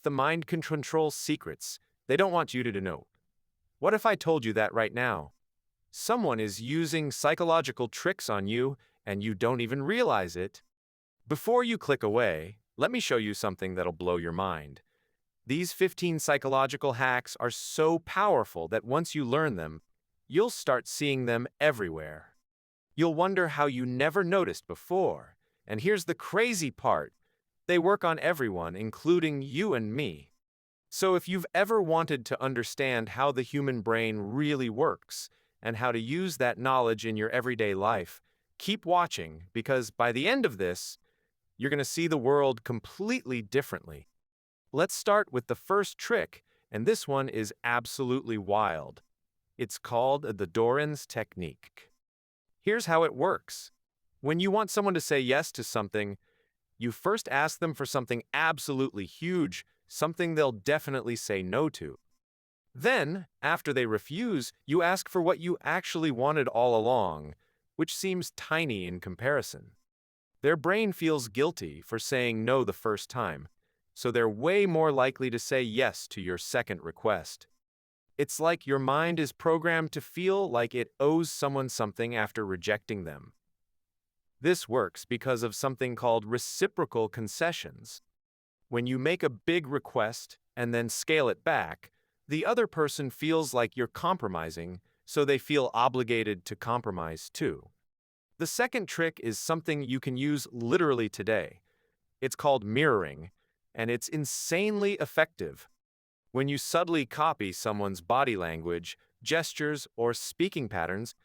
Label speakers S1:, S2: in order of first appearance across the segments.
S1: the mind can control secrets they don't want you to know. What if I told you that right now? Someone is using psychological tricks on you and you don't even realize it. Before you click away, let me show you something that'll blow your mind. These 15 psychological hacks are so powerful that once you learn them, you'll start seeing them everywhere. You'll wonder how you never noticed before. And here's the crazy part. They work on everyone, including you and me. So if you've ever wanted to understand how the human brain really works and how to use that knowledge in your everyday life, keep watching because by the end of this, you're going to see the world completely differently. Let's start with the first trick, and this one is absolutely wild. It's called the Doran's technique. Here's how it works. When you want someone to say yes to something, you first ask them for something absolutely huge, something they'll definitely say no to. Then, after they refuse, you ask for what you actually wanted all along, which seems tiny in comparison. Their brain feels guilty for saying no the first time, so they're way more likely to say yes to your second request. It's like your mind is programmed to feel like it owes someone something after rejecting them. This works because of something called reciprocal concessions. When you make a big request and then scale it back, the other person feels like you're compromising, so they feel obligated to compromise too. The second trick is something you can use literally today. It's called mirroring, and it's insanely effective. When you subtly copy someone's body language, gestures, or speaking patterns,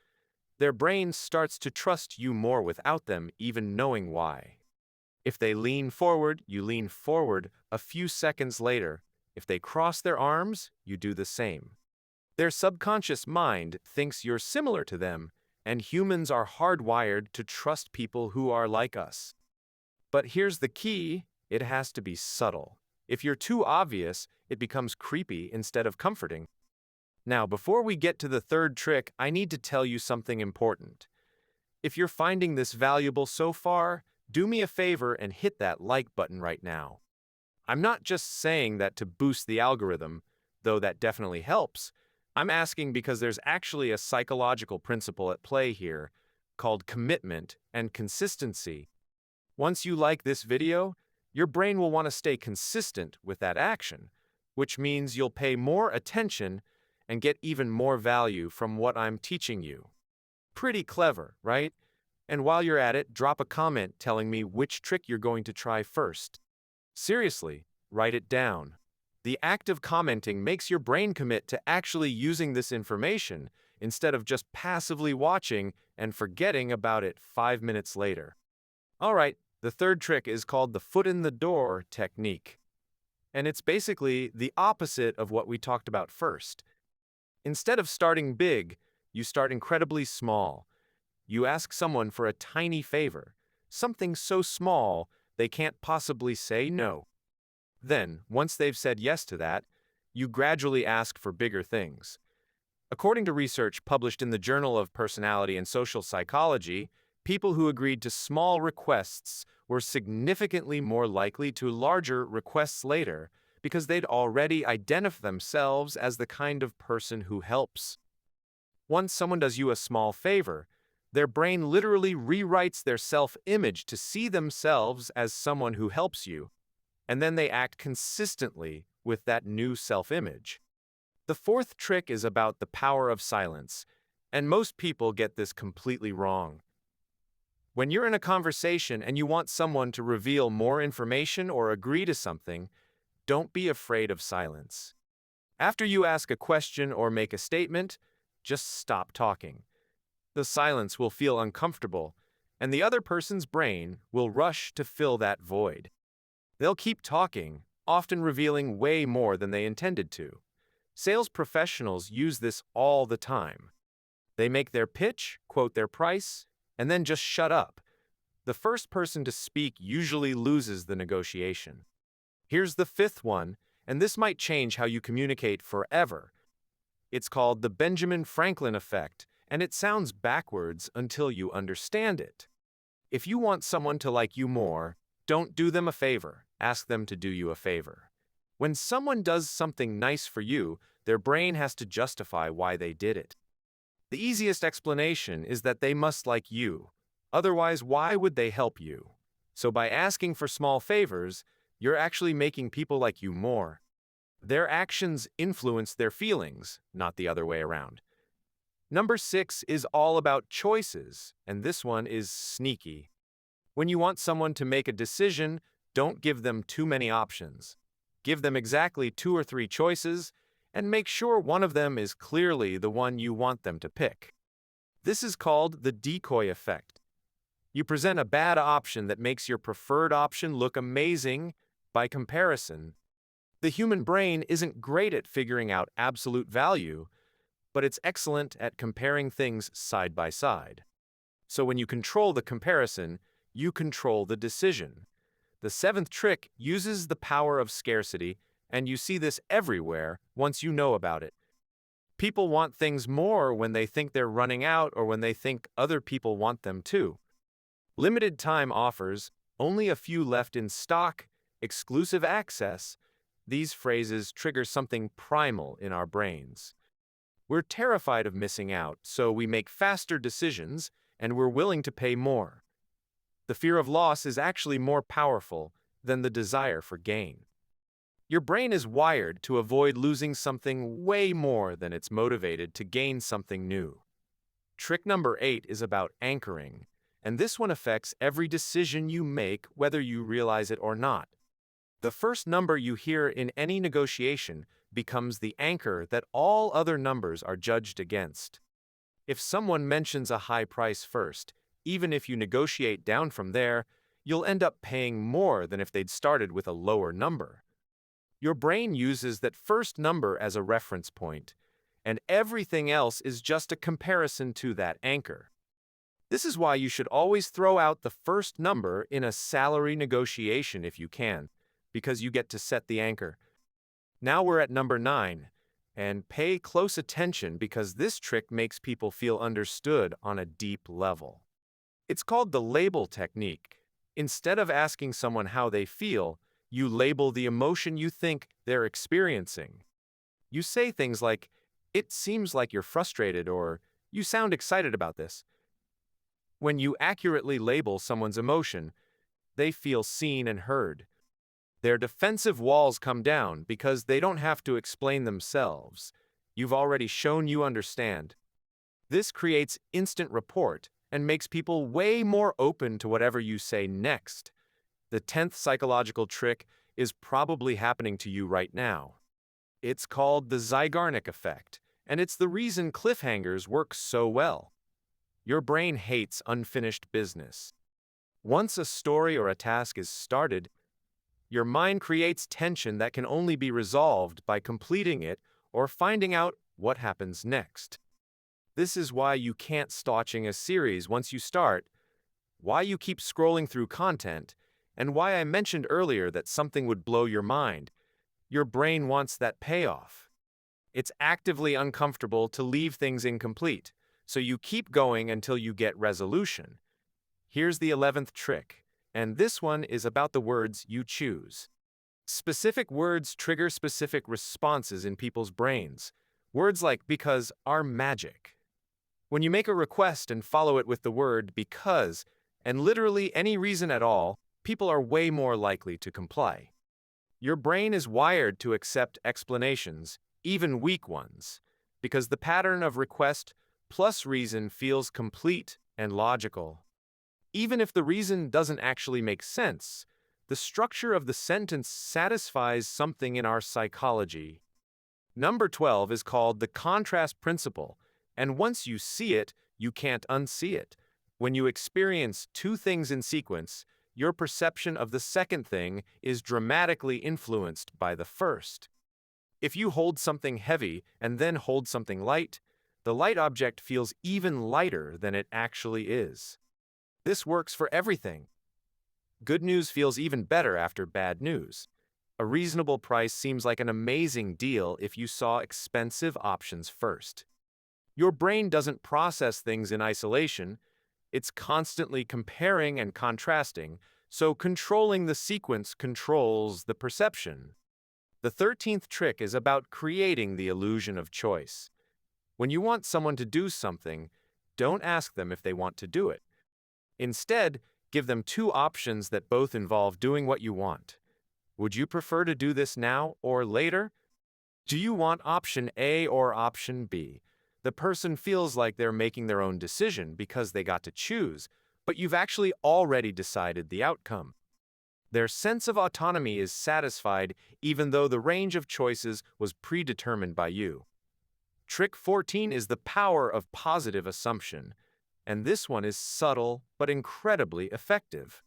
S1: their brain starts to trust you more without them even knowing why. If they lean forward, you lean forward a few seconds later. If they cross their arms, you do the same. Their subconscious mind thinks you're similar to them, and humans are hardwired to trust people who are like us. But here's the key. It has to be subtle. If you're too obvious, it becomes creepy instead of comforting. Now, before we get to the third trick, I need to tell you something important. If you're finding this valuable so far, do me a favor and hit that like button right now. I'm not just saying that to boost the algorithm, though that definitely helps. I'm asking because there's actually a psychological principle at play here called commitment and consistency. Once you like this video, your brain will want to stay consistent with that action, which means you'll pay more attention and get even more value from what I'm teaching you. Pretty clever, right? And while you're at it, drop a comment telling me which trick you're going to try first. Seriously, write it down. The act of commenting makes your brain commit to actually using this information instead of just passively watching and forgetting about it 5 minutes later. All right, the third trick is called the foot in the door technique. And it's basically the opposite of what we talked about first. Instead of starting big, you start incredibly small. You ask someone for a tiny favor, something so small they can't possibly say no. Then, once they've said yes to that, you gradually ask for bigger things. According to research published in the Journal of Personality and Social Psychology, people who agreed to small requests were significantly more likely to larger requests later because they'd already identified themselves as the kind of person who helps. Once someone does you a small favor, their brain literally rewrites their self-image to see themselves as someone who helps you, and then they act consistently with that new self-image. The fourth trick is about the power of silence, and most people get this completely wrong. When you're in a conversation and you want someone to reveal more information or agree to something, don't be afraid of silence. After you ask a question or make a statement, just stop talking. The silence will feel uncomfortable, and the other person's brain will rush to fill that void. They'll keep talking, often revealing way more than they intended to. Sales professionals use this all the time. They make their pitch, quote their price, and then just shut up. The first person to speak usually loses the negotiation. Here's the fifth one, and this might change how you communicate forever. It's called the Benjamin Franklin effect, and it sounds backwards until you understand it. If you want someone to like you more, don't do them a favor, ask them to do you a favor. When someone does something nice for you, their brain has to justify why they did it. The easiest explanation is that they must like you. Otherwise, why would they help you? So by asking for small favors, you're actually making people like you more. Their actions influence their feelings, not the other way around. Number 6 is all about choices, and this one is sneaky. When you want someone to make a decision, don't give them too many options. Give them exactly 2 or 3 choices, and make sure one of them is clearly the one you want them to pick. This is called the decoy effect. You present a bad option that makes your preferred option look amazing by comparison. The human brain isn't great at figuring out absolute value, but it's excellent at comparing things side by side. So when you control the comparison, you control the decision. The 7th trick uses the power of scarcity, and you see this everywhere once you know about it. People want things more when they think they're running out or when they think other people want them too. Limited time offers, only a few left in stock, exclusive access. These phrases trigger something primal in our brains. We're terrified of missing out, so we make faster decisions and we're willing to pay more. The fear of loss is actually more powerful than the desire for gain. Your brain is wired to avoid losing something way more than it's motivated to gain something new. Trick number 8 is about anchoring, and this one affects every decision you make, whether you realize it or not. The first number you hear in any negotiation becomes the anchor that all other numbers are judged against. If someone mentions a high price first, even if you negotiate down from there, you'll end up paying more than if they'd started with a lower number. Your brain uses that first number as a reference point, and everything else is just a comparison to that anchor. This is why you should always throw out the first number in a salary negotiation if you can, because you get to set the anchor. Now we're at number 9, and pay close attention because this trick makes people feel understood on a deep level. It's called the label technique. Instead of asking someone how they feel, you label the emotion you think they're experiencing. You say things like, "It seems like you're frustrated," or "You sound excited about this." When you accurately label someone's emotion, they feel seen and heard. Their defensive walls come down because they don't have to explain themselves. You've already shown you understand. This creates instant rapport and makes people way more open to whatever you say next. The 10th psychological trick is probably happening to you right now. It's called the Zeigarnik effect, and it's the reason cliffhangers work so well. Your brain hates unfinished business. Once a story or a task is started, your mind creates tension that can only be resolved by completing it or finding out what happens next. This is why you can't stop watching a series once you start, why you keep scrolling through content, and why I mentioned earlier that something would blow your mind. Your brain wants that payoff. It's actively uncomfortable to leave things incomplete, so you keep going until you get resolution. Here's the 11th trick, and this one is about the words you choose. Specific words trigger specific responses in people's brains. Words like because are magic. When you make a request and follow it with the word because, and literally any reason at all, people are way more likely to comply. Your brain is wired to accept explanations, even weak ones, because the pattern of request plus reason feels complete and logical. Even if the reason doesn't actually make sense, the structure of the sentence satisfies something in our psychology. Number 12 is called the contrast principle, and once you see it, you can't unsee it. When you experience two things in sequence, your perception of the second thing is dramatically influenced by the first. If you hold something heavy and then hold something light, the light object feels even lighter than it actually is. This works for everything. Good news feels even better after bad news. A reasonable price seems like an amazing deal if you saw expensive options first. Your brain doesn't process things in isolation. It's constantly comparing and contrasting, so controlling the sequence controls the perception. The 13th trick is about creating the illusion of choice. When you want someone to do something, don't ask them if they want to do it. Instead, give them two options that both involve doing what you want. Would you prefer to do this now or later? Do you want option A or option B? The person feels like they're making their own decision because they got to choose, but you've actually already decided the outcome. Their sense of autonomy is satisfied even though the range of choices was predetermined by you. Trick 14 is the power of positive assumption, and this one is subtle but incredibly effective.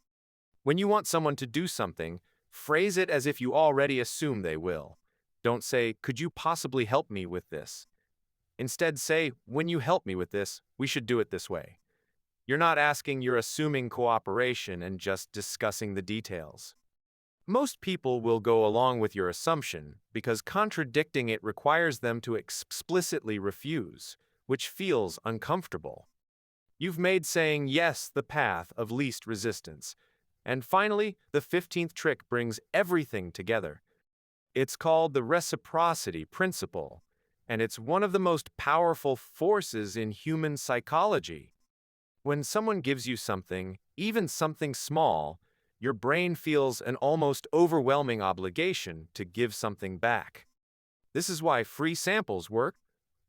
S1: When you want someone to do something, phrase it as if you already assume they will. Don't say, "Could you possibly help me with this?" Instead say, "When you help me with this, we should do it this way." You're not asking, you're assuming cooperation and just discussing the details. Most people will go along with your assumption because contradicting it requires them to explicitly refuse, which feels uncomfortable. You've made saying yes the path of least resistance. And finally, the 15th trick brings everything together. It's called the reciprocity principle, and it's one of the most powerful forces in human psychology. When someone gives you something, even something small, your brain feels an almost overwhelming obligation to give something back. This is why free samples work,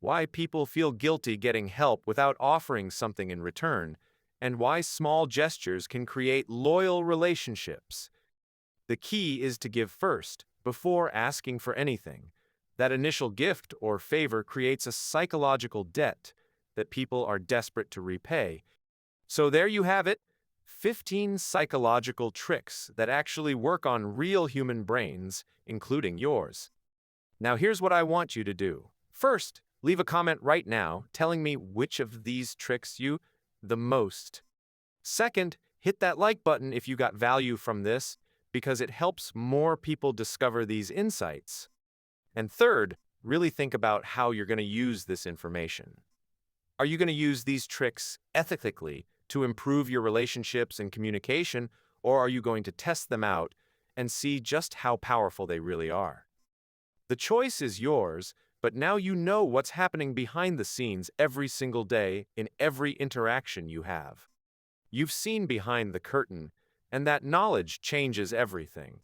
S1: why people feel guilty getting help without offering something in return, and why small gestures can create loyal relationships. The key is to give first, before asking for anything. That initial gift or favor creates a psychological debt that people are desperate to repay. So there you have it, 15 psychological tricks that actually work on real human brains, including yours. Now here's what I want you to do. First, leave a comment right now telling me which of these tricks you the most. Second, hit that like button if you got value from this, because it helps more people discover these insights. And third, really think about how you're going to use this information. Are you going to use these tricks ethically to improve your relationships and communication, or are you going to test them out and see just how powerful they really are? The choice is yours, but now you know what's happening behind the scenes every single day in every interaction you have. You've seen behind the curtain, and that knowledge changes everything.